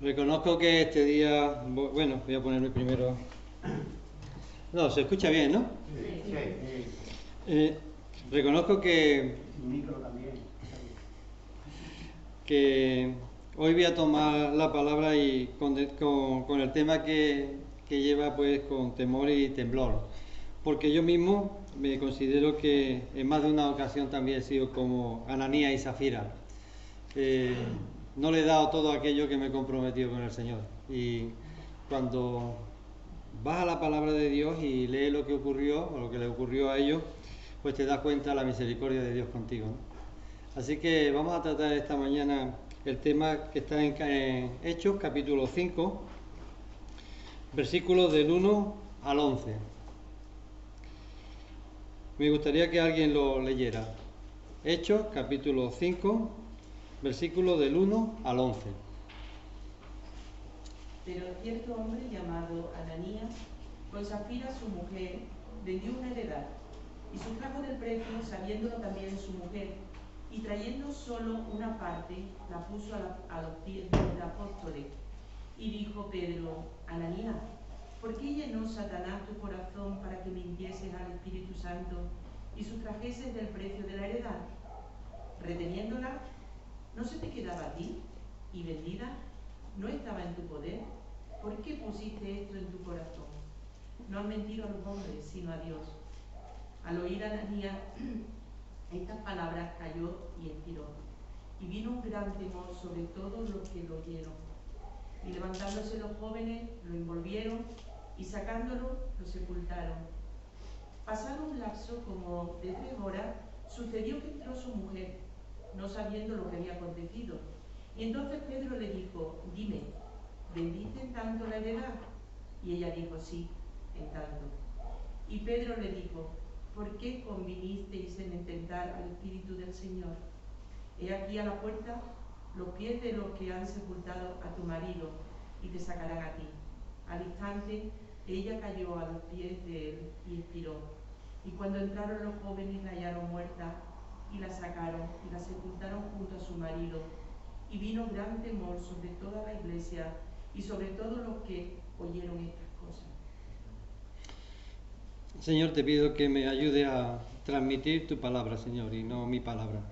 Reconozco que este día, bueno, voy a ponerme primero. No, se escucha bien, ¿no? Sí. Reconozco que Micro también. hoy voy a tomar la palabra y con el tema que lleva pues con temor y temblor, porque yo mismo me considero que en más de una ocasión también he sido como Ananías y Zafira. No le he dado todo aquello que me he comprometido con el Señor. Y cuando vas a la palabra de Dios y lees lo que ocurrió, o lo que le ocurrió a ellos, pues te das cuenta de la misericordia de Dios contigo, ¿no? Así que vamos a tratar esta mañana el tema que está en Hechos, capítulo 5, versículos del 1 al 11. Me gustaría que alguien lo leyera. Hechos, capítulo 5, versículos del 1 al 11. Pero cierto hombre llamado Ananías, con Zafira su mujer, vendió una heredad, y sustrajo del precio, sabiéndolo también su mujer, y trayendo solo una parte, la puso a los pies del apóstol. Y dijo Pedro: Ananías, ¿por qué llenó Satanás tu corazón para que mintieses al Espíritu Santo y sustrajeses del precio de la heredad? Reteniéndola, ¿no se te quedaba a ti? ¿Y vendida no estaba en tu poder? ¿Por qué pusiste esto en tu corazón? No has mentido a los hombres, sino a Dios. Al oír Ananías estas palabras, cayó y expiró. Y vino un gran temor sobre todos los que lo oyeron. Y levantándose los jóvenes, lo envolvieron y sacándolo, lo sepultaron. Pasado un lapso como de 3 horas, sucedió que entró su mujer, no sabiendo lo que había acontecido. Y entonces Pedro le dijo: dime, ¿vendiste en tanto la heredad? Y ella dijo: sí, en tanto. Y Pedro le dijo: ¿por qué convinisteis en tentar al Espíritu del Señor? He aquí a la puerta los pies de los que han sepultado a tu marido, y te sacarán a ti. Al instante ella cayó a los pies de él y expiró. Y cuando entraron los jóvenes la hallaron muerta, y la sacaron y la sepultaron junto a su marido. Y vino gran temor sobre toda la iglesia y sobre todos los que oyeron estas cosas. Señor, te pido que me ayude a transmitir tu palabra, Señor, y no mi palabra.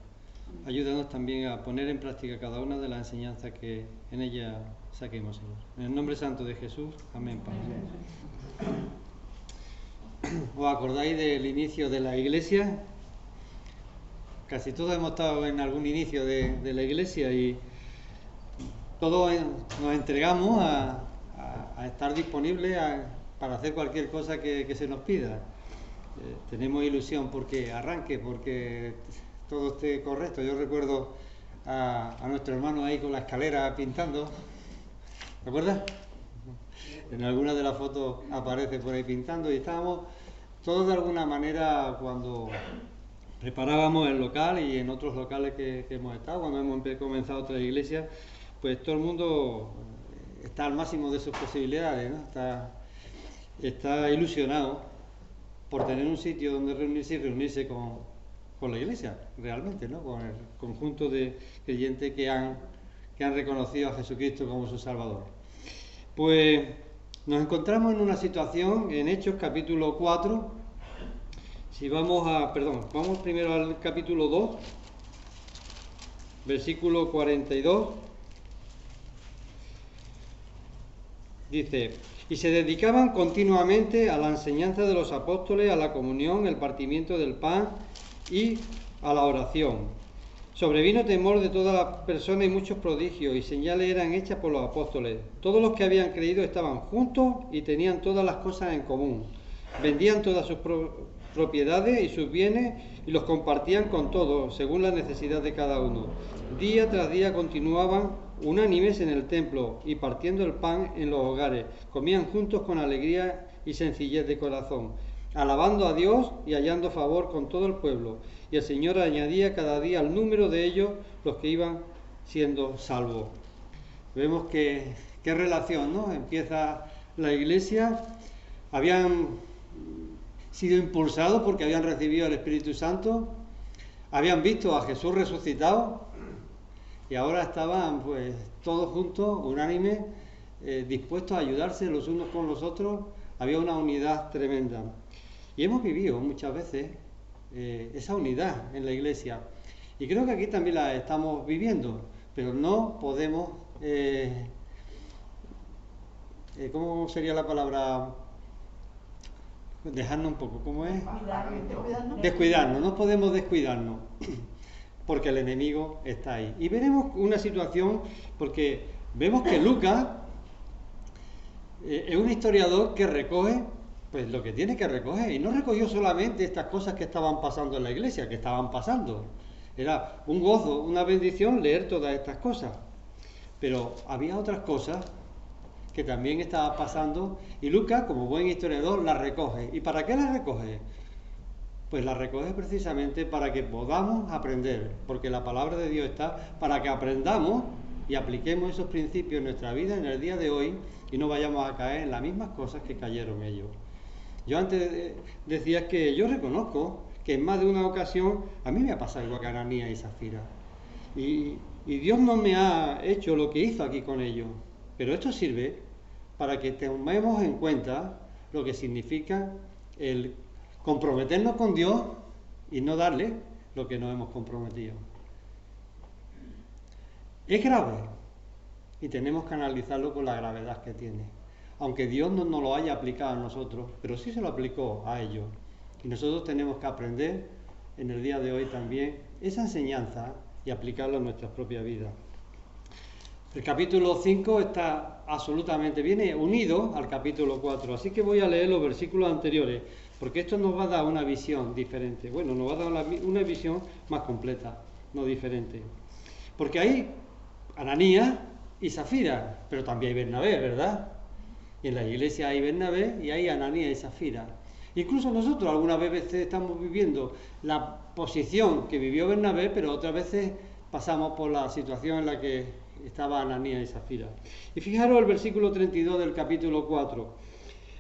Ayúdanos también a poner en práctica cada una de las enseñanzas que en ella saquemos, Señor. En el nombre santo de Jesús, amén, Padre. ¿Os acordáis del inicio de la iglesia? Casi todos hemos estado en algún inicio de la iglesia y todos nos entregamos a estar disponibles para hacer cualquier cosa que se nos pida. Tenemos ilusión porque arranque, porque todo esté correcto. Yo recuerdo a nuestro hermano ahí con la escalera pintando. ¿Te acuerdas? En alguna de las fotos aparece por ahí pintando y estábamos todos de alguna manera cuando preparábamos el local y en otros locales que hemos estado, cuando hemos comenzado otra iglesia, pues todo el mundo está al máximo de sus posibilidades, ¿no? Está ilusionado por tener un sitio donde reunirse y reunirse con la iglesia, realmente, ¿no? Con el conjunto de creyentes que han reconocido a Jesucristo como su Salvador. Pues nos encontramos en una situación en Hechos capítulo 4. Si vamos primero al capítulo 2, versículo 42. Dice: y se dedicaban continuamente a la enseñanza de los apóstoles, a la comunión, el partimiento del pan y a la oración. Sobrevino temor de todas las personas y muchos prodigios y señales eran hechas por los apóstoles. Todos los que habían creído estaban juntos y tenían todas las cosas en común. Vendían todas sus propiedades y sus bienes y los compartían con todos, según la necesidad de cada uno. Día tras día continuaban unánimes en el templo y partiendo el pan en los hogares. Comían juntos con alegría y sencillez de corazón, alabando a Dios y hallando favor con todo el pueblo. Y el Señor añadía cada día al número de ellos los que iban siendo salvos. Vemos que qué relación, ¿no? Empieza la iglesia, habían sido impulsados porque habían recibido el Espíritu Santo, habían visto a Jesús resucitado y ahora estaban pues todos juntos, unánimes, dispuestos a ayudarse los unos con los otros. Había una unidad tremenda. Y hemos vivido muchas veces esa unidad en la iglesia. Y creo que aquí también la estamos viviendo, pero no podemos, ¿cómo sería la palabra? Dejarnos un poco, ¿cómo es? Descuidarnos, no podemos descuidarnos, porque el enemigo está ahí. Y veremos una situación, porque vemos que Lucas es un historiador que recoge pues lo que tiene que recoger, y no recogió solamente estas cosas que estaban pasando en la iglesia, que estaban pasando. Era un gozo, una bendición leer todas estas cosas, pero había otras cosas que también estaban pasando, y Lucas, como buen historiador, las recoge. ¿Y para qué las recoge? Pues las recoge precisamente para que podamos aprender, porque la palabra de Dios está para que aprendamos y apliquemos esos principios en nuestra vida en el día de hoy, y no vayamos a caer en las mismas cosas que cayeron ellos. Yo antes decía que yo reconozco que en más de una ocasión a mí me ha pasado igual que a Ananías y Zafira. Y Dios no me ha hecho lo que hizo aquí con ellos. Pero esto sirve para que tomemos en cuenta lo que significa el comprometernos con Dios y no darle lo que nos hemos comprometido. Es grave y tenemos que analizarlo con la gravedad que tiene. Aunque Dios no nos lo haya aplicado a nosotros, pero sí se lo aplicó a ellos. Y nosotros tenemos que aprender en el día de hoy también esa enseñanza y aplicarlo en nuestras propias vidas. El capítulo 5 está absolutamente, viene unido al capítulo 4, así que voy a leer los versículos anteriores, porque esto nos va a dar una visión diferente. Bueno, nos va a dar una visión más completa, no diferente. Porque hay Ananías y Zafira, pero también hay Bernabé, ¿verdad? Y en la iglesia hay Bernabé y hay Ananías y Zafira. Incluso nosotros algunas veces estamos viviendo la posición que vivió Bernabé, pero otras veces pasamos por la situación en la que estaba Ananías y Zafira. Y fijaros el versículo 32 del capítulo 4.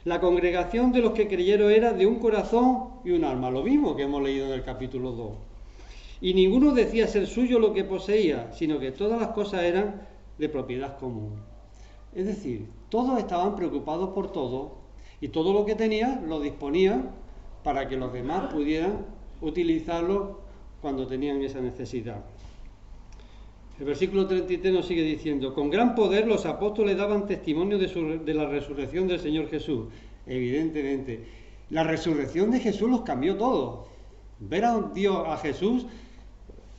La congregación de los que creyeron era de un corazón y un alma, lo mismo que hemos leído en el capítulo 2. Y ninguno decía ser suyo lo que poseía, sino que todas las cosas eran de propiedad común. Es decir, todos estaban preocupados por todo, y todo lo que tenían lo disponían para que los demás pudieran utilizarlo cuando tenían esa necesidad. El versículo 33 nos sigue diciendo: con gran poder los apóstoles daban testimonio de la resurrección del Señor Jesús. Evidentemente, la resurrección de Jesús los cambió todo. Ver a Jesús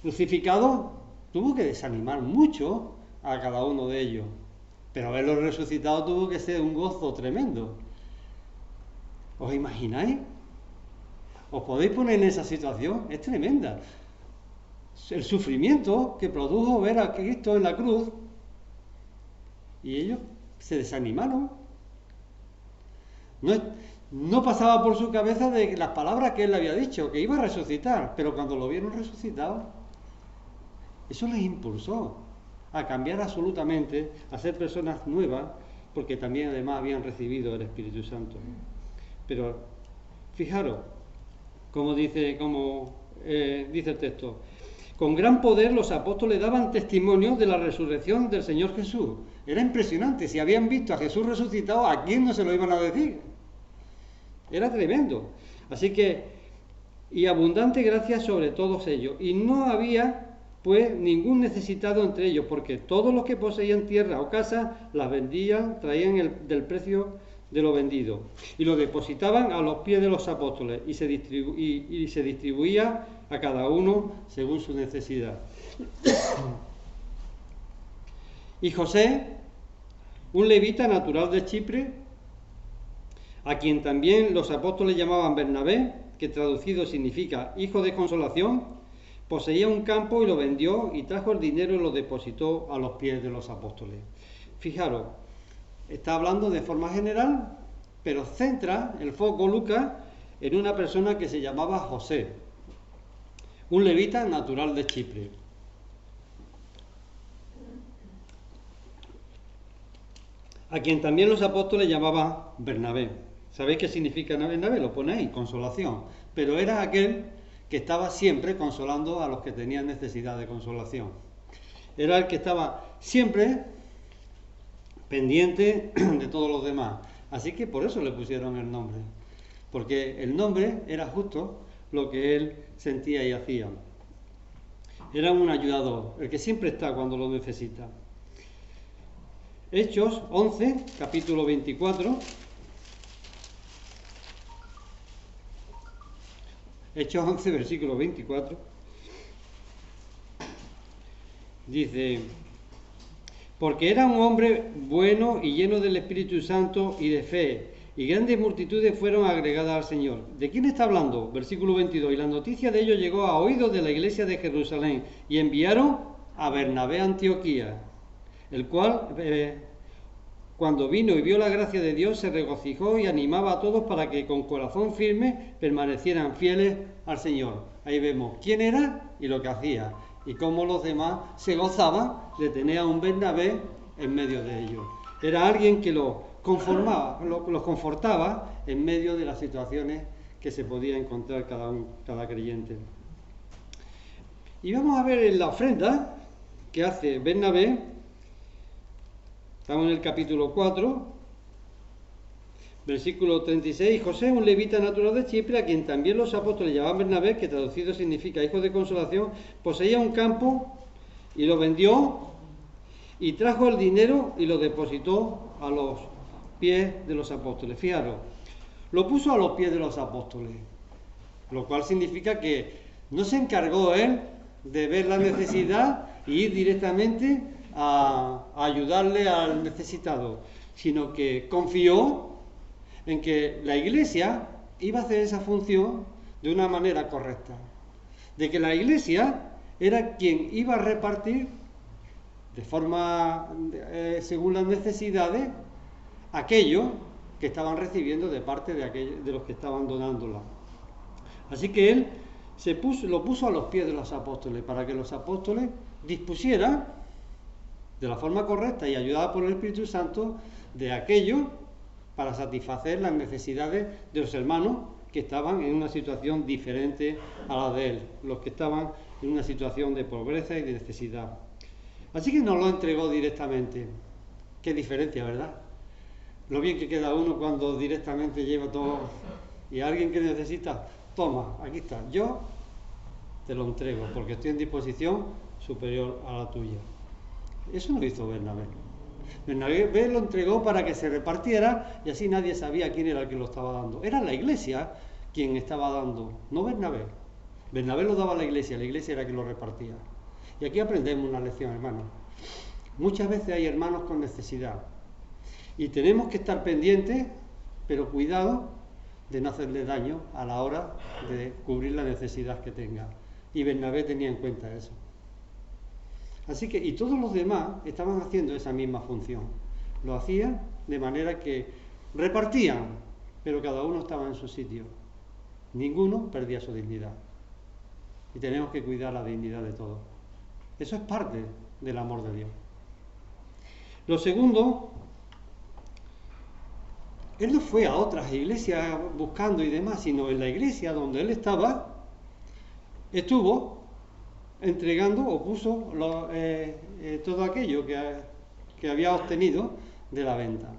crucificado tuvo que desanimar mucho a cada uno de ellos, pero verlo resucitado tuvo que ser un gozo tremendo. ¿Os imagináis? ¿Os podéis poner en esa situación? Es tremenda. El sufrimiento que produjo ver a Cristo en la cruz, y ellos se desanimaron. No pasaba por su cabeza de las palabras que él le había dicho, que iba a resucitar, pero cuando lo vieron resucitado, eso les impulsó a cambiar absolutamente, a ser personas nuevas, porque también además habían recibido el Espíritu Santo. Pero fijaros, como dice el texto: con gran poder los apóstoles daban testimonio de la resurrección del Señor Jesús. Era impresionante. Si habían visto a Jesús resucitado, ¿a quién no se lo iban a decir? Era tremendo. Así que, y abundante gracia sobre todos ellos. Y no había, pues, ningún necesitado entre ellos, porque todos los que poseían tierra o casa las vendían, traían del precio de lo vendido, y lo depositaban a los pies de los apóstoles, y se distribuía a cada uno según su necesidad. Y José, un levita natural de Chipre, a quien también los apóstoles llamaban Bernabé, que traducido significa hijo de consolación, poseía un campo y lo vendió, y trajo el dinero y lo depositó a los pies de los apóstoles. Fijaros, está hablando de forma general, pero centra el foco Lucas en una persona que se llamaba José, un levita natural de Chipre. A quien también los apóstoles llamaban Bernabé. ¿Sabéis qué significa Bernabé? Lo pone ahí, consolación. Pero era aquel que estaba siempre consolando a los que tenían necesidad de consolación. era el que estaba siempre pendiente de todos los demás. Así que por eso le pusieron el nombre, porque el nombre era justo lo que él sentía y hacía. Era un ayudador, el que siempre está cuando lo necesita. Hechos 11, capítulo 24. Hechos 11, versículo 24. Dice: porque era un hombre bueno y lleno del Espíritu Santo y de fe, y grandes multitudes fueron agregadas al Señor. ¿De quién está hablando? Versículo 22. Y la noticia de ello llegó a oídos de la iglesia de Jerusalén, y enviaron a Bernabé a Antioquía, el cual, cuando vino y vio la gracia de Dios, se regocijó y animaba a todos para que con corazón firme permanecieran fieles al Señor. Ahí vemos quién era y lo que hacía, y cómo los demás se gozaban de tener a un Bernabé en medio de ellos. Era alguien que los confortaba en medio de las situaciones que se podía encontrar cada creyente. Y vamos a ver en la ofrenda que hace Bernabé. Estamos en el capítulo 4, versículo 36. José, un levita natural de Chipre, a quien también los apóstoles llamaban Bernabé, que traducido significa hijo de consolación, poseía un campo y lo vendió y trajo el dinero y lo depositó a los pies de los apóstoles. Fijaros, lo puso a los pies de los apóstoles, lo cual significa que no se encargó él de ver la necesidad e ir directamente a ayudarle al necesitado, sino que confió en que la iglesia iba a hacer esa función de una manera correcta, de que la iglesia era quien iba a repartir de forma según las necesidades aquello que estaban recibiendo de parte de los que estaban donándola. Así que él lo puso a los pies de los apóstoles para que los apóstoles dispusieran de la forma correcta y ayudada por el Espíritu Santo de aquello para satisfacer las necesidades de los hermanos que estaban en una situación diferente a la de él, los que estaban en una situación de pobreza y de necesidad. Así que nos lo entregó directamente. Qué diferencia, ¿verdad? Lo bien que queda uno cuando directamente lleva todo, y a alguien que necesita, toma, aquí está, yo te lo entrego porque estoy en disposición superior a la tuya. Eso no hizo Bernabé. Bernabé lo entregó para que se repartiera y así nadie sabía quién era el que lo estaba dando. Era la iglesia quien estaba dando, no Bernabé. Bernabé lo daba a la iglesia era quien lo repartía. Y aquí aprendemos una lección, hermanos. Muchas veces hay hermanos con necesidad y tenemos que estar pendientes, pero cuidado de no hacerle daño a la hora de cubrir la necesidad que tenga. Y Bernabé tenía en cuenta eso. Así que, y todos los demás estaban haciendo esa misma función. Lo hacían de manera que repartían, pero cada uno estaba en su sitio. Ninguno perdía su dignidad. Y tenemos que cuidar la dignidad de todos. Eso es parte del amor de Dios. Lo segundo, él no fue a otras iglesias buscando y demás, sino en la iglesia donde él estaba, estuvo entregando o puso todo aquello que había obtenido de la venta.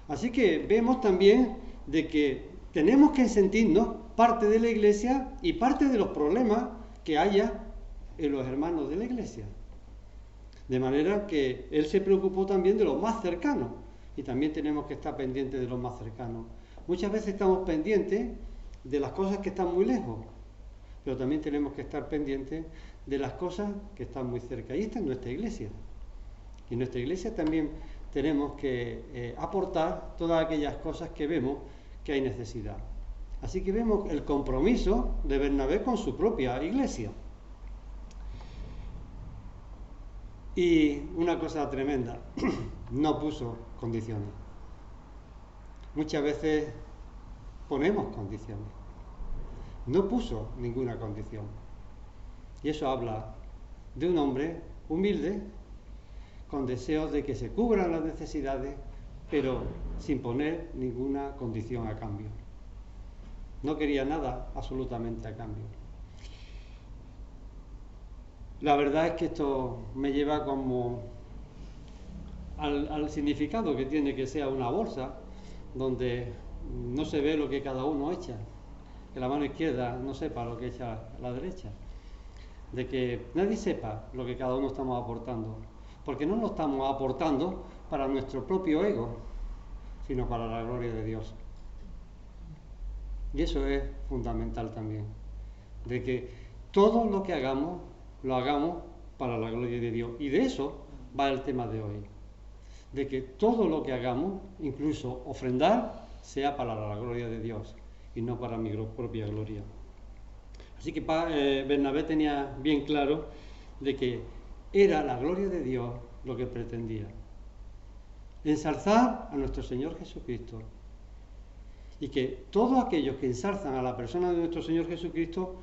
Así que vemos también de que tenemos que sentirnos parte de la iglesia y parte de los problemas que haya en los hermanos de la iglesia. De manera que él se preocupó también de los más cercanos y también tenemos que estar pendientes de los más cercanos. Muchas veces estamos pendientes de las cosas que están muy lejos, pero también tenemos que estar pendientes de las cosas que están muy cerca. Y esta es nuestra iglesia. Y en nuestra iglesia también tenemos que aportar todas aquellas cosas que vemos que hay necesidad. Así que vemos el compromiso de Bernabé con su propia iglesia. Y una cosa tremenda, no puso condiciones. Muchas veces ponemos condiciones. No puso ninguna condición. Y eso habla de un hombre humilde, con deseos de que se cubran las necesidades, pero sin poner ninguna condición a cambio. No quería nada absolutamente a cambio. La verdad es que esto me lleva como al significado que tiene que sea una bolsa, donde no se ve lo que cada uno echa, que la mano izquierda no sepa lo que echa la derecha, de que nadie sepa lo que cada uno estamos aportando, porque no lo estamos aportando para nuestro propio ego, sino para la gloria de Dios. Y eso es fundamental también, de que todo lo que hagamos, lo hagamos para la gloria de Dios. Y de eso va el tema de hoy, de que todo lo que hagamos, incluso ofrendar, sea para la gloria de Dios y no para mi propia gloria. Así que Bernabé tenía bien claro de que era la gloria de Dios lo que pretendía. Ensalzar a nuestro Señor Jesucristo. Y que todos aquellos que ensalzan a la persona de nuestro Señor Jesucristo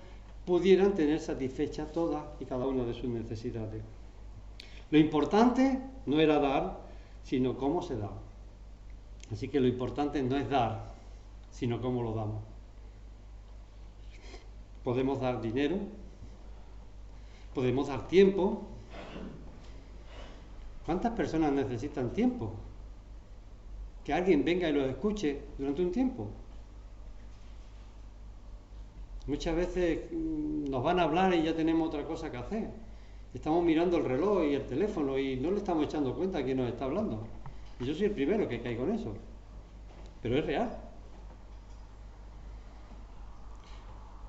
pudieran tener satisfechas todas y cada una de sus necesidades. Lo importante no era dar, sino cómo se da. Así que lo importante no es dar, sino cómo lo damos. Podemos dar dinero, podemos dar tiempo. ¿Cuántas personas necesitan tiempo? Que alguien venga y los escuche durante un tiempo. Muchas veces nos van a hablar y ya tenemos otra cosa que hacer. Estamos mirando el reloj y el teléfono y no le estamos echando cuenta a quién nos está hablando. Y yo soy el primero que cae con eso. Pero es real.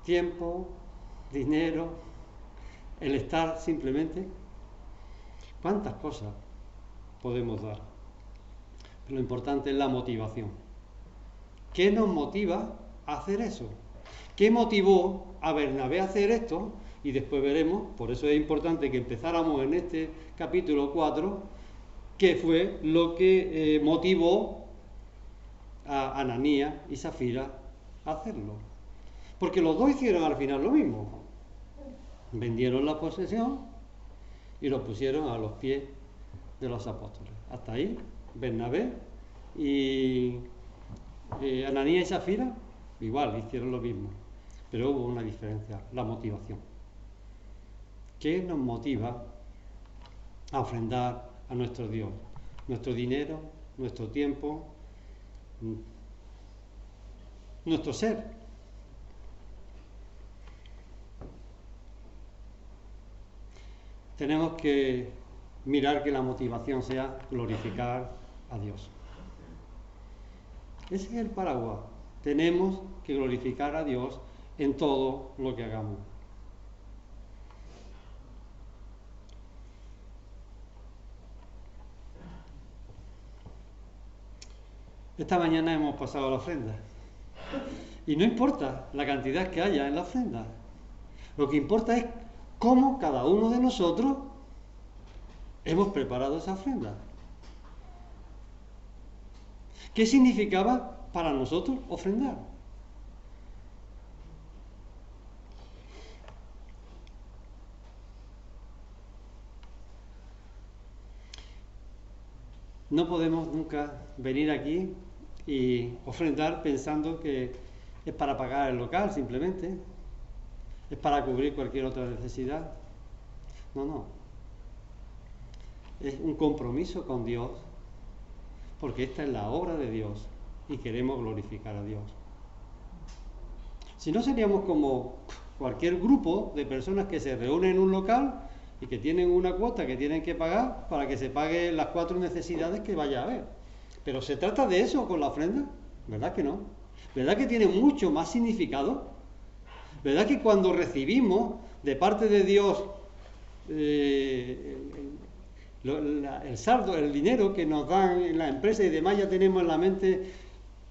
Tiempo, dinero, el estar simplemente. ¿Cuántas cosas podemos dar? Pero lo importante es la motivación. ¿Qué nos motiva a hacer eso? ¿Qué motivó a Bernabé a hacer esto? Y después veremos, por eso es importante que empezáramos en este capítulo 4, qué fue lo que motivó a Ananías y Safira a hacerlo. Porque los dos hicieron al final lo mismo. Vendieron la posesión y lo pusieron a los pies de los apóstoles. Hasta ahí, Bernabé y Ananías y Safira igual, hicieron lo mismo. Pero hubo una diferencia, la motivación. ¿Qué nos motiva a ofrendar a nuestro Dios? Nuestro dinero, nuestro tiempo, nuestro ser. Tenemos que mirar que la motivación sea glorificar a Dios. Ese es el paraguas. Tenemos que glorificar a Dios en todo lo que hagamos. Esta mañana hemos pasado la ofrenda. Y no importa la cantidad que haya en la ofrenda. Lo que importa es cómo cada uno de nosotros hemos preparado esa ofrenda. ¿Qué significaba para nosotros ofrendar? No podemos nunca venir aquí y ofrendar pensando que es para pagar el local simplemente, es para cubrir cualquier otra necesidad. No. Es un compromiso con Dios, porque esta es la obra de Dios y queremos glorificar a Dios. Si no, seríamos como cualquier grupo de personas que se reúnen en un local y que tienen una cuota que tienen que pagar para que se pague las 4 necesidades que vaya a haber. Pero ¿se trata de eso con la ofrenda? ¿Verdad que no? ¿Verdad que tiene mucho más significado? ¿Verdad que cuando recibimos de parte de Dios el saldo, el dinero que nos dan en la empresa y demás, ya tenemos en la mente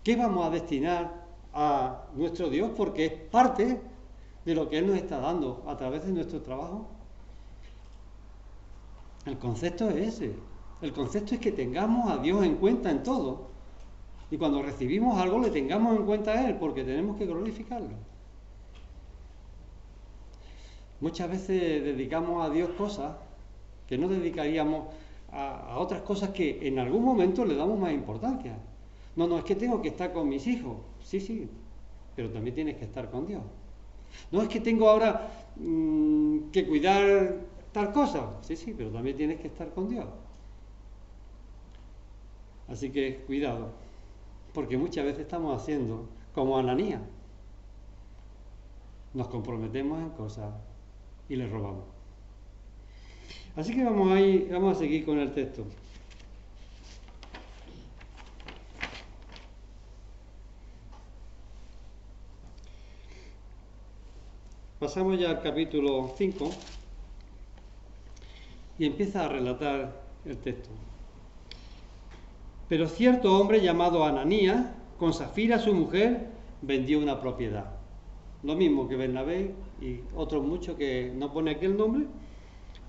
qué vamos a destinar a nuestro Dios, porque es parte de lo que Él nos está dando a través de nuestro trabajo? El concepto es ese. El concepto es que tengamos a Dios en cuenta en todo. Y cuando recibimos algo le tengamos en cuenta a Él, porque tenemos que glorificarlo. Muchas veces dedicamos a Dios cosas que no dedicaríamos a otras cosas que en algún momento le damos más importancia. No, es que tengo que estar con mis hijos. Sí, pero también tienes que estar con Dios. No, es que tengo ahora que cuidar tal cosa. Sí, sí, pero también tienes que estar con Dios. Así que cuidado, porque muchas veces estamos haciendo como Ananías. Nos comprometemos en cosas y le robamos. Así que vamos a seguir con el texto. Pasamos ya al capítulo 5 y empieza a relatar el texto. Pero cierto hombre llamado Ananías, con Safira su mujer, vendió una propiedad. Lo mismo que Bernabé y otros muchos que no pone aquí el nombre,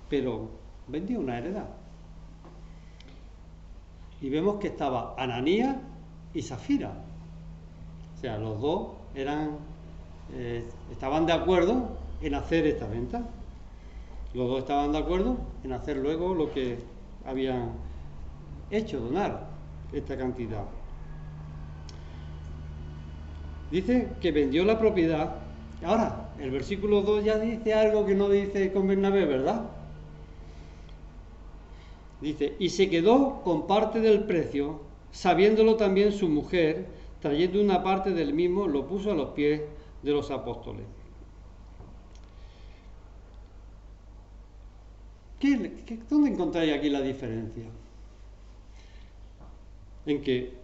pero vendió una heredad. Y vemos que estaba Ananías y Safira. O sea, los dos estaban de acuerdo en hacer esta venta. Los dos estaban de acuerdo en hacer luego lo que habían hecho, donar esta cantidad. Dice que vendió la propiedad. Ahora, el versículo 2 ya dice algo que no dice con Bernabé, ¿verdad? Dice, y se quedó con parte del precio, sabiéndolo también su mujer, trayendo una parte del mismo, lo puso a los pies de los apóstoles. ¿Dónde encontráis aquí la diferencia? En que,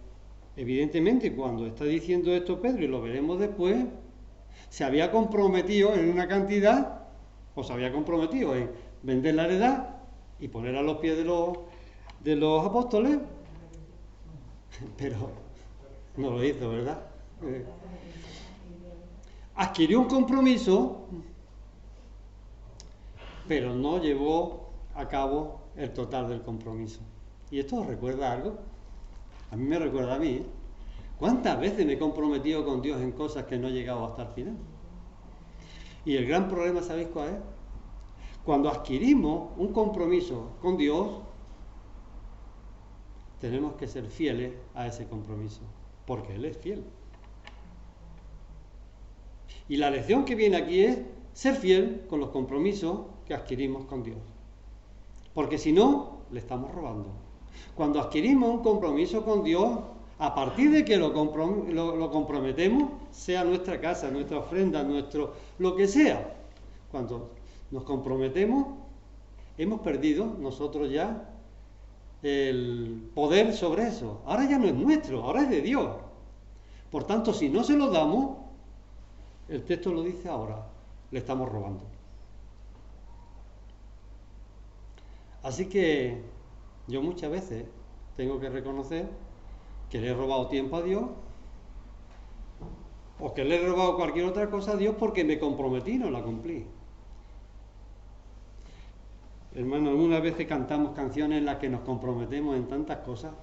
evidentemente, cuando está diciendo esto Pedro, y lo veremos después, se había comprometido en una cantidad, o se había comprometido en vender la heredad y poner a los pies de los apóstoles, pero no lo hizo, ¿verdad? Adquirió un compromiso, pero no llevó a cabo el total del compromiso. ¿Y esto os recuerda algo? A mí me recuerda a mí. ¿Cuántas veces me he comprometido con Dios en cosas que no he llegado hasta el final? Y el gran problema, ¿sabéis cuál es? Cuando adquirimos un compromiso con Dios, tenemos que ser fieles a ese compromiso, porque Él es fiel. Y la lección que viene aquí es ser fiel con los compromisos que adquirimos con Dios. Porque si no, le estamos robando. Cuando adquirimos un compromiso con Dios, a partir de que lo comprometemos, sea nuestra casa, nuestra ofrenda, lo que sea, cuando nos comprometemos, hemos perdido nosotros ya el poder sobre eso. Ahora ya no es nuestro, ahora es de Dios. Por tanto, si no se lo damos, el texto lo dice ahora, le estamos robando. Así que yo muchas veces tengo que reconocer que le he robado tiempo a Dios, o que le he robado cualquier otra cosa a Dios porque me comprometí y no la cumplí. Hermano, algunas veces cantamos canciones en las que nos comprometemos en tantas cosas,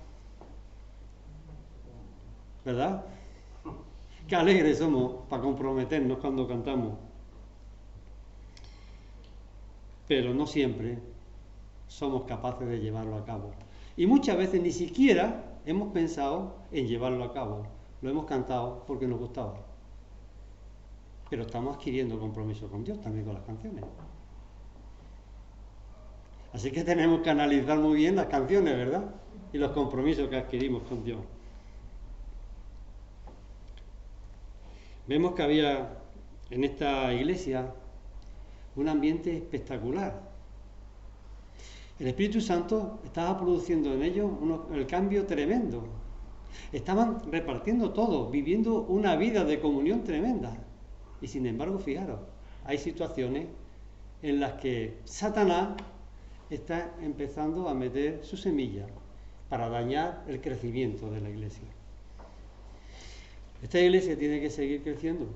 ¿verdad? Qué alegres somos para comprometernos cuando cantamos. Pero no siempre somos capaces de llevarlo a cabo. Y muchas veces ni siquiera hemos pensado en llevarlo a cabo. Lo hemos cantado porque nos gustaba. Pero estamos adquiriendo compromiso con Dios también con las canciones. Así que tenemos que analizar muy bien las canciones, ¿verdad? Y los compromisos que adquirimos con Dios. Vemos que había en esta iglesia un ambiente espectacular. El Espíritu Santo estaba produciendo en ellos el cambio tremendo. Estaban repartiendo todo, viviendo una vida de comunión tremenda. Y sin embargo, fijaros, hay situaciones en las que Satanás está empezando a meter su semilla para dañar el crecimiento de la iglesia. Esta iglesia tiene que seguir creciendo,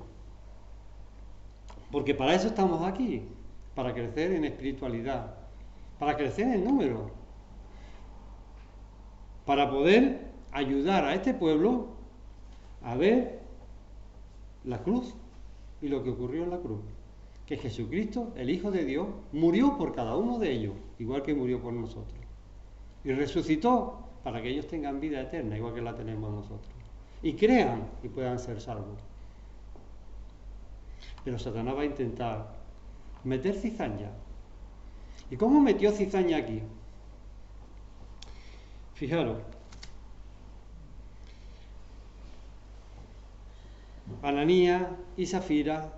porque para eso estamos aquí, para crecer en espiritualidad, para crecer en número, para poder ayudar a este pueblo a ver la cruz y lo que ocurrió en la cruz. Que Jesucristo, el Hijo de Dios, murió por cada uno de ellos, igual que murió por nosotros. Y resucitó para que ellos tengan vida eterna, igual que la tenemos nosotros. Y crean y puedan ser salvos. Pero Satanás va a intentar meter cizaña. ¿Y cómo metió cizaña aquí? Fijaros, Ananías y Safira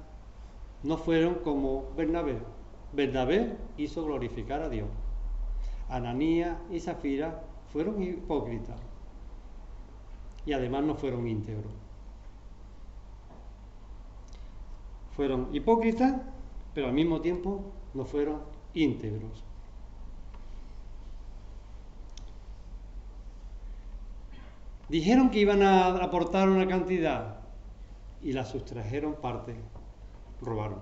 no fueron como Bernabé. Bernabé hizo glorificar a Dios. Ananías y Safira fueron hipócritas y además no fueron íntegros. Fueron hipócritas, pero al mismo tiempo no fueron íntegros. Dijeron que iban a aportar una cantidad y la sustrajeron parte, robaron.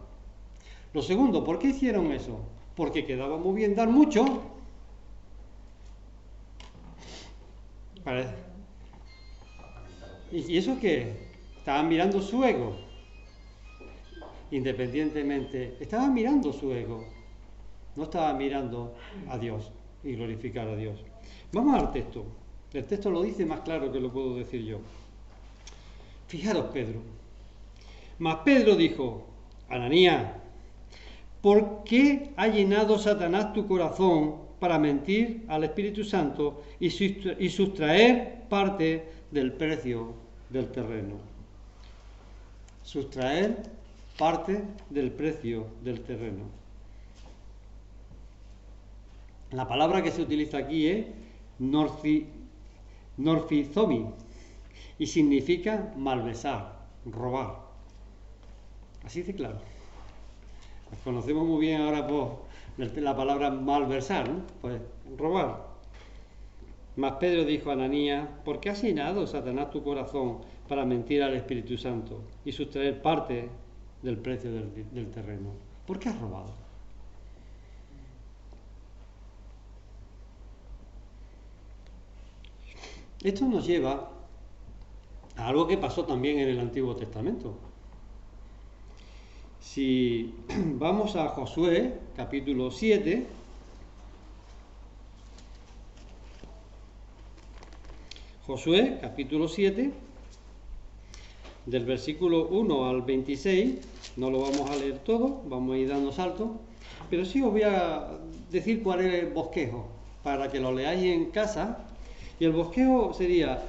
Lo segundo, ¿por qué hicieron eso? Porque quedaba muy bien dar mucho. ¿Y eso qué? Estaban mirando su ego. Independientemente, estaban mirando su ego. No estaban mirando a Dios y glorificar a Dios. Vamos al texto. El texto lo dice más claro que lo puedo decir yo. Fijaros, Pedro. Mas Pedro dijo: Ananías, ¿por qué ha llenado Satanás tu corazón para mentir al Espíritu Santo y sustraer parte del precio del terreno? Sustraer parte del precio del terreno. La palabra que se utiliza aquí es norfizomi y significa malversar, robar. Así de claro. Pues conocemos muy bien ahora por la palabra malversar, ¿no? Pues robar. Mas Pedro dijo a Ananías: ¿por qué has llenado Satanás tu corazón para mentir al Espíritu Santo y sustraer parte del precio del terreno? ¿Por qué has robado? Esto nos lleva a algo que pasó también en el Antiguo Testamento. Si vamos a Josué, capítulo 7, Josué, capítulo 7, del versículo 1 al 26, no lo vamos a leer todo, vamos a ir dando saltos, pero sí os voy a decir cuál es el bosquejo, para que lo leáis en casa. Y el bosquejo sería,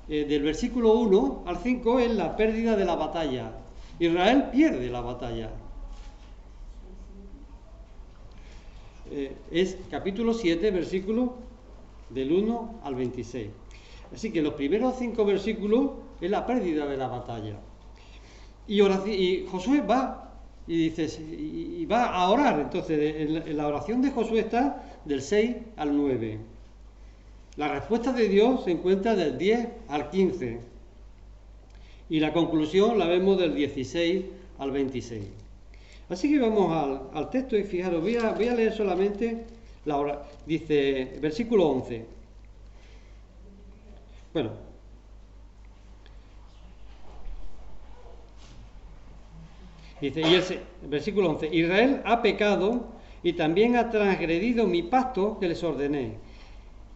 del versículo 1 al 5 es la pérdida de la batalla. Israel pierde la batalla. Es capítulo 7, versículo del 1 al 26. Así que los primeros 5 versículos es la pérdida de la batalla. Y Josué va y dice, y va a orar. Entonces, en la oración de Josué está del 6 al 9. La respuesta de Dios se encuentra del 10 al 15. Y la conclusión la vemos del 16 al 26. Así que vamos al texto y fijaros, voy a leer solamente la hora. Dice, versículo 11. Bueno. Dice, versículo 11. Israel ha pecado y también ha transgredido mi pacto que les ordené.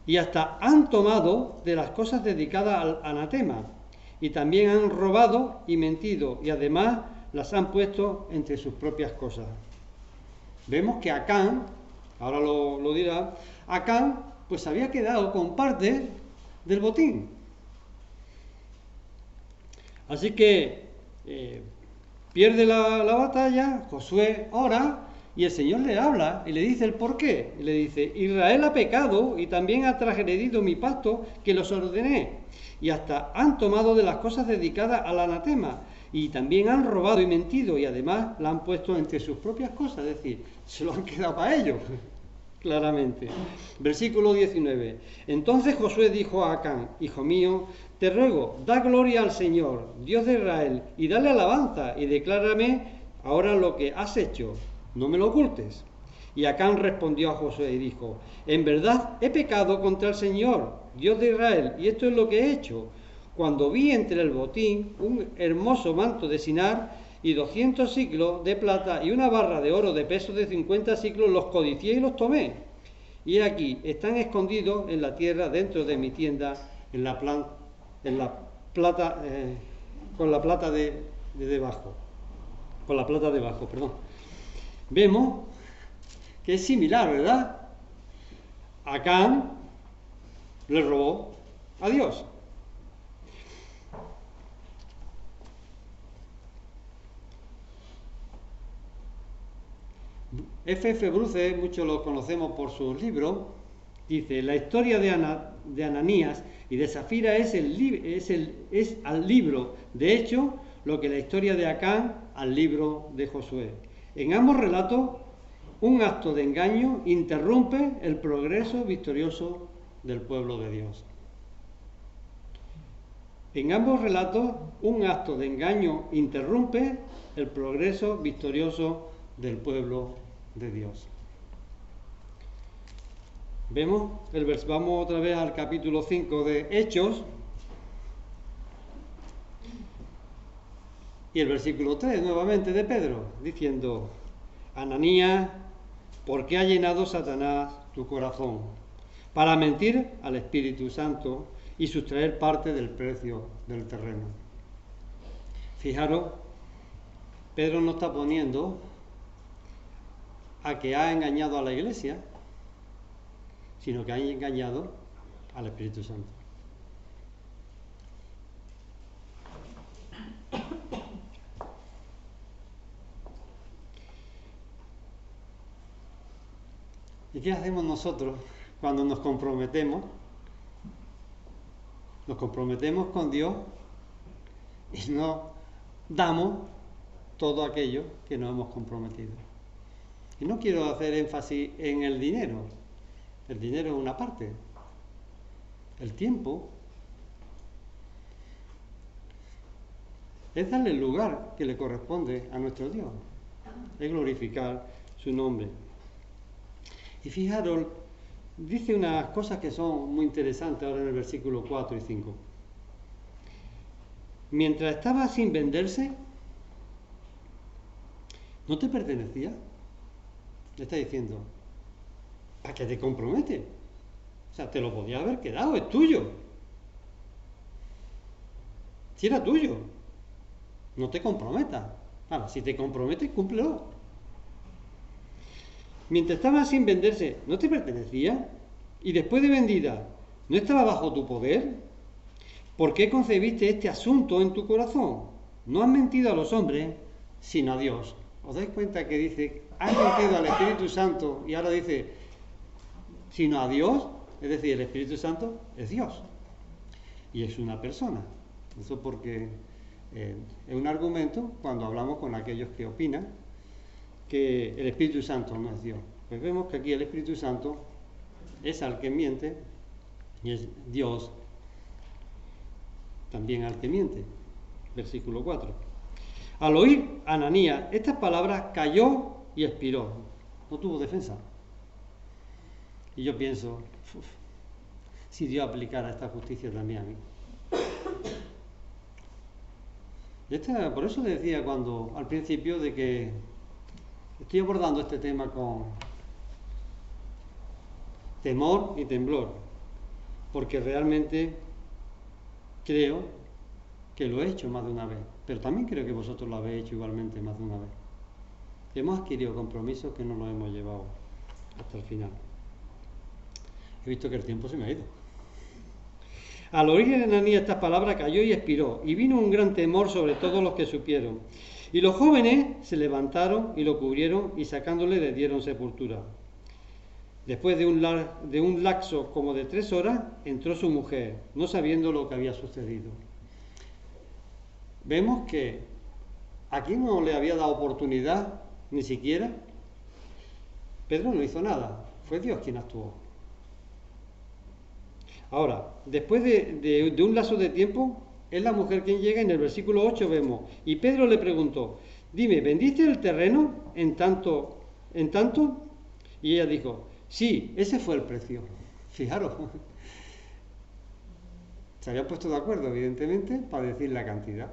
Y hasta han tomado de las cosas dedicadas al anatema. Y también han robado y mentido. Y además las han puesto entre sus propias cosas. Vemos que Acán, ahora lo dirá, Acán pues había quedado con parte del botín. Así que pierde la batalla, Josué ora y el Señor le habla y le dice el por qué. Y le dice, Israel ha pecado y también ha transgredido mi pacto que los ordené. Y hasta han tomado de las cosas dedicadas al anatema. Y también han robado y mentido y además la han puesto entre sus propias cosas. Es decir, se lo han quedado para ellos. Claramente. Versículo 19. Entonces Josué dijo a Acán, hijo mío, te ruego, da gloria al Señor, Dios de Israel, y dale alabanza, y declárame ahora lo que has hecho, no me lo ocultes. Y Acán respondió a Josué y dijo, en verdad he pecado contra el Señor, Dios de Israel, y esto es lo que he hecho. Cuando vi entre el botín un hermoso manto de Sinar y 200 siclos de plata y una barra de oro de peso de 50 siclos, los codicié y los tomé. Y aquí están escondidos en la tierra dentro de mi tienda, con la plata debajo. Vemos que es similar, ¿verdad? Acán le robó a Dios. F.F. Bruce, muchos lo conocemos por sus libros, dice: la historia de Ananías y de Safira es al libro de Hechos lo que la historia de Acán al libro de Josué. En ambos relatos, un acto de engaño interrumpe el progreso victorioso del pueblo de Dios. En ambos relatos, un acto de engaño interrumpe el progreso victorioso del pueblo de Dios. Vamos otra vez al capítulo 5 de Hechos y el versículo 3 nuevamente de Pedro, diciendo: Ananías, ¿por qué ha llenado Satanás tu corazón para mentir al Espíritu Santo y sustraer parte del precio del terreno? Fijaros, Pedro no está poniendo a que ha engañado a la iglesia, sino que ha engañado al Espíritu Santo. ¿Y qué hacemos nosotros cuando nos comprometemos? Nos comprometemos con Dios y no damos todo aquello que nos hemos comprometido. Y no quiero hacer énfasis en el dinero. El dinero es una parte. El tiempo es darle el lugar que le corresponde a nuestro Dios. Es glorificar su nombre. Y fijaros, dice unas cosas que son muy interesantes ahora en el versículo 4 y 5. Mientras estaba sin venderse, ¿no te pertenecía? Le está diciendo: ¿a qué te comprometes? O sea, te lo podía haber quedado, es tuyo. Si era tuyo, no te comprometas. Ahora, si te comprometes, cúmplelo. Mientras estaba sin venderse, ¿no te pertenecía? Y después de vendida, ¿no estaba bajo tu poder? ¿Por qué concebiste este asunto en tu corazón? No has mentido a los hombres, sino a Dios. ¿Os dais cuenta que dice, has mentido al Espíritu Santo, y ahora dice, sino a Dios? Es decir, el Espíritu Santo es Dios. Y es una persona. Eso porque es un argumento cuando hablamos con aquellos que opinan que el Espíritu Santo no es Dios. Pues vemos que aquí el Espíritu Santo es al que miente y es Dios también al que miente. Versículo 4. Al oír Ananías estas palabras, cayó y expiró. No tuvo defensa. Y yo pienso, si Dios aplicara esta justicia también a mí. Por eso le decía al principio de que estoy abordando este tema con temor y temblor, porque realmente creo que lo he hecho más de una vez, pero también creo que vosotros lo habéis hecho igualmente más de una vez. Hemos adquirido compromisos que no los hemos llevado hasta el final. He visto que el tiempo se me ha ido. Al oír Ananías estas palabras, cayó y expiró, y vino un gran temor sobre todos los que supieron. Y los jóvenes se levantaron y lo cubrieron, y sacándole le dieron sepultura. Después de un lapso como de 3 horas, entró su mujer, no sabiendo lo que había sucedido. Vemos que aquí no le había dado oportunidad, ni siquiera. Pedro no hizo nada, fue Dios quien actuó. Ahora, después de un lapso de tiempo, es la mujer quien llega. En el versículo 8 vemos, y Pedro le preguntó, dime, ¿vendiste el terreno en tanto? Y ella dijo, sí, ese fue el precio. Fijaros, se habían puesto de acuerdo, evidentemente, para decir la cantidad.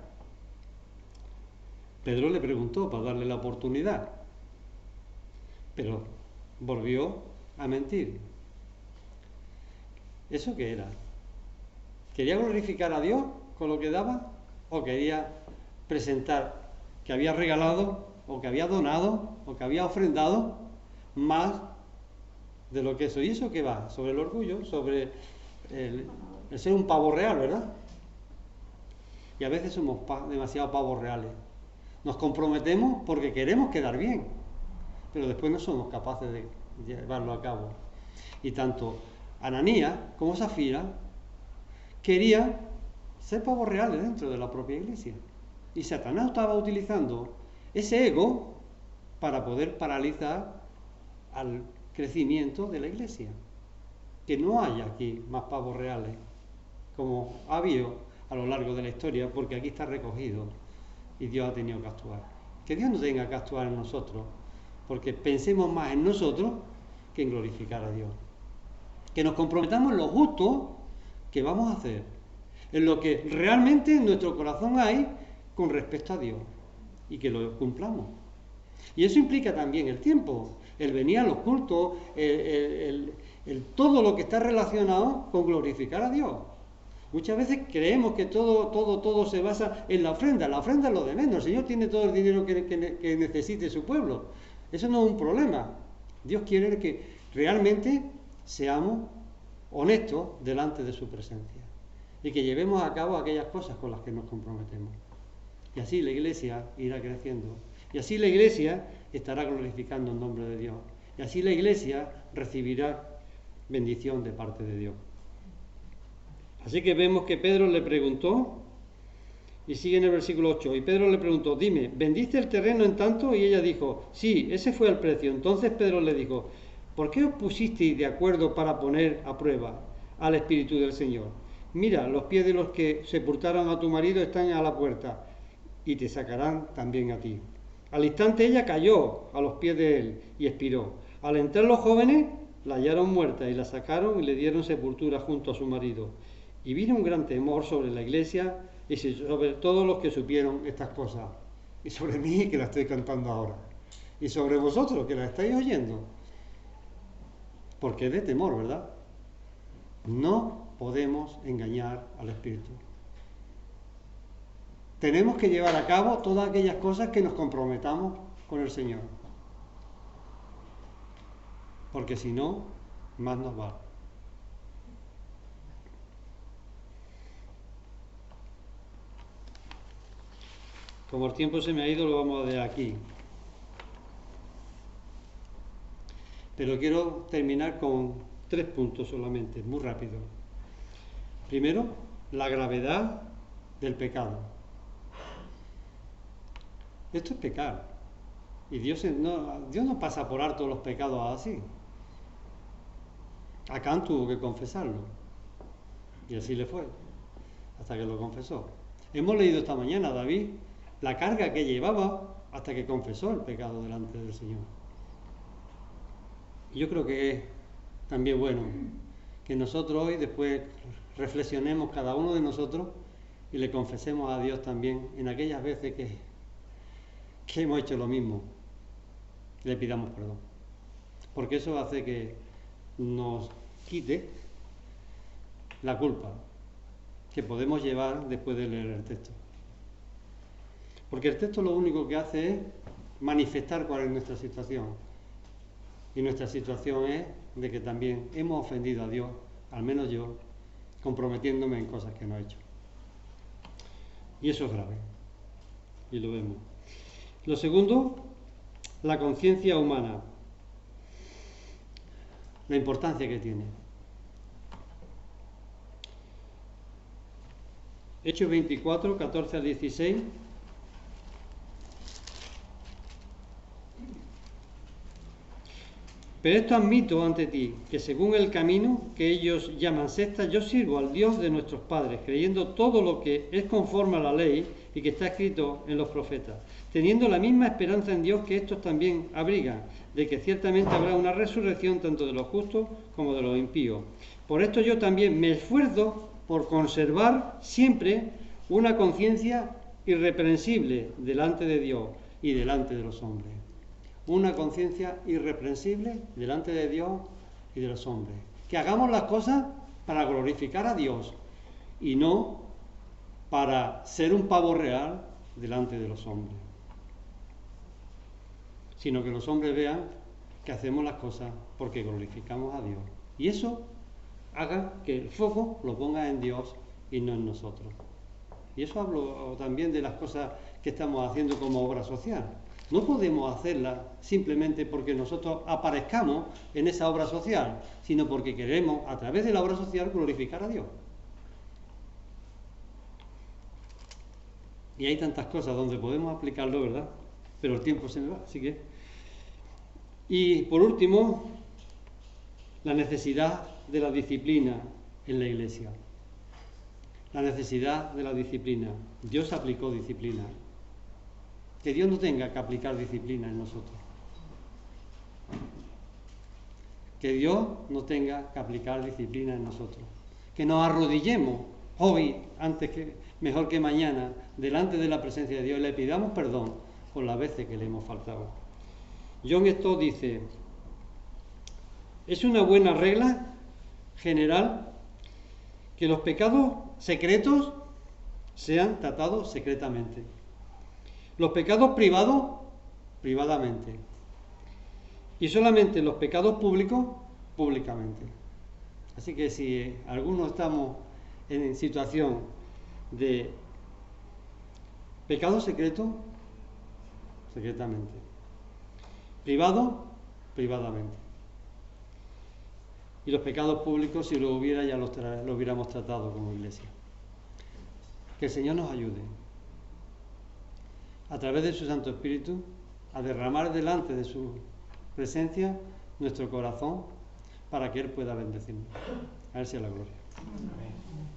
Pedro le preguntó para darle la oportunidad, pero volvió a mentir. ¿Eso qué era? ¿Quería glorificar a Dios con lo que daba? ¿O quería presentar que había regalado, o que había donado, o que había ofrendado más de lo que eso. ¿Y eso qué va? Sobre el orgullo, sobre el ser un pavo real, ¿verdad? Y a veces somos demasiado pavos reales. Nos comprometemos porque queremos quedar bien, pero después no somos capaces de llevarlo a cabo. Y tanto Ananías como Safira querían ser pavos reales dentro de la propia iglesia. Y Satanás estaba utilizando ese ego para poder paralizar al crecimiento de la iglesia. Que no haya aquí más pavos reales, como ha habido a lo largo de la historia, porque aquí está recogido y Dios ha tenido que actuar. Que Dios no tenga que actuar en nosotros, porque pensemos más en nosotros que en glorificar a Dios. Que nos comprometamos en lo justo que vamos a hacer, en lo que realmente en nuestro corazón hay con respecto a Dios, y que lo cumplamos. Y eso implica también el tiempo, el venir a los cultos, todo lo que está relacionado con glorificar a Dios. Muchas veces creemos que todo se basa en la ofrenda. La ofrenda es lo de menos. El Señor tiene todo el dinero que necesite su pueblo. Eso no es un problema. Dios quiere que realmente seamos honestos delante de su presencia y que llevemos a cabo aquellas cosas con las que nos comprometemos. Y así la iglesia irá creciendo. Y así la iglesia estará glorificando el nombre de Dios. Y así la iglesia recibirá bendición de parte de Dios. Así que vemos que Pedro le preguntó, y sigue en el versículo 8, y Pedro le preguntó, dime, ¿vendiste el terreno en tanto? Y ella dijo, sí, ese fue el precio. Entonces Pedro le dijo, ¿por qué os pusisteis de acuerdo para poner a prueba al Espíritu del Señor? Mira, los pies de los que sepultaron a tu marido están a la puerta, y te sacarán también a ti. Al instante ella cayó a los pies de él y expiró. Al entrar los jóvenes, la hallaron muerta y la sacaron y le dieron sepultura junto a su marido. Y vino un gran temor sobre la iglesia y sobre todos los que supieron estas cosas. Y sobre mí, que la estoy cantando ahora. Y sobre vosotros, que la estáis oyendo. Porque es de temor, ¿verdad? No podemos engañar al Espíritu. Tenemos que llevar a cabo todas aquellas cosas que nos comprometamos con el Señor. Porque si no, más nos va. Como el tiempo se me ha ido, lo vamos a dejar aquí. Pero quiero terminar con 3 puntos solamente, muy rápido. Primero, la gravedad del pecado. Esto es pecar. Y Dios no pasa por alto los pecados así. Acán tuvo que confesarlo. Y así le fue, hasta que lo confesó. Hemos leído esta mañana, David, la carga que llevaba hasta que confesó el pecado delante del Señor. Y yo creo que es también bueno que nosotros hoy después reflexionemos cada uno de nosotros y le confesemos a Dios también en aquellas veces que hemos hecho lo mismo, le pidamos perdón. Porque eso hace que nos quite la culpa que podemos llevar después de leer el texto. Porque el texto lo único que hace es manifestar cuál es nuestra situación. Y nuestra situación es de que también hemos ofendido a Dios, al menos yo, comprometiéndome en cosas que no he hecho. Y eso es grave. Y lo vemos. Lo segundo, la conciencia humana. La importancia que tiene. Hechos 24, 14 al 16. Pero esto admito ante ti, que según el camino que ellos llaman secta, yo sirvo al Dios de nuestros padres, creyendo todo lo que es conforme a la ley y que está escrito en los profetas, teniendo la misma esperanza en Dios que estos también abrigan, de que ciertamente habrá una resurrección tanto de los justos como de los impíos. Por esto yo también me esfuerzo por conservar siempre una conciencia irreprensible delante de Dios y delante de los hombres. Una conciencia irreprensible delante de Dios y de los hombres. Que hagamos las cosas para glorificar a Dios y no para ser un pavo real delante de los hombres. Sino que los hombres vean que hacemos las cosas porque glorificamos a Dios. Y eso haga que el foco lo ponga en Dios y no en nosotros. Y eso hablo también de las cosas que estamos haciendo como obra social. No podemos hacerla simplemente porque nosotros aparezcamos en esa obra social, sino porque queremos, a través de la obra social, glorificar a Dios. Y hay tantas cosas donde podemos aplicarlo, ¿verdad? Pero el tiempo se me va, así que... Y por último, la necesidad de la disciplina en la Iglesia. La necesidad de la disciplina. Dios aplicó disciplina. Que Dios no tenga que aplicar disciplina en nosotros. Que Dios no tenga que aplicar disciplina en nosotros. Que nos arrodillemos hoy, mejor que mañana, delante de la presencia de Dios y le pidamos perdón por las veces que le hemos faltado. John Stott dice: es una buena regla general que los pecados secretos sean tratados secretamente. Los pecados privados, privadamente. Y solamente los pecados públicos, públicamente. Así que si algunos estamos en situación de pecado secreto, secretamente. Privado, privadamente. Y los pecados públicos, si lo hubiera, ya lo hubiéramos tratado como Iglesia. Que el Señor nos ayude, a través de su Santo Espíritu, a derramar delante de su presencia nuestro corazón para que Él pueda bendecirnos. A Él sea la gloria. Amén.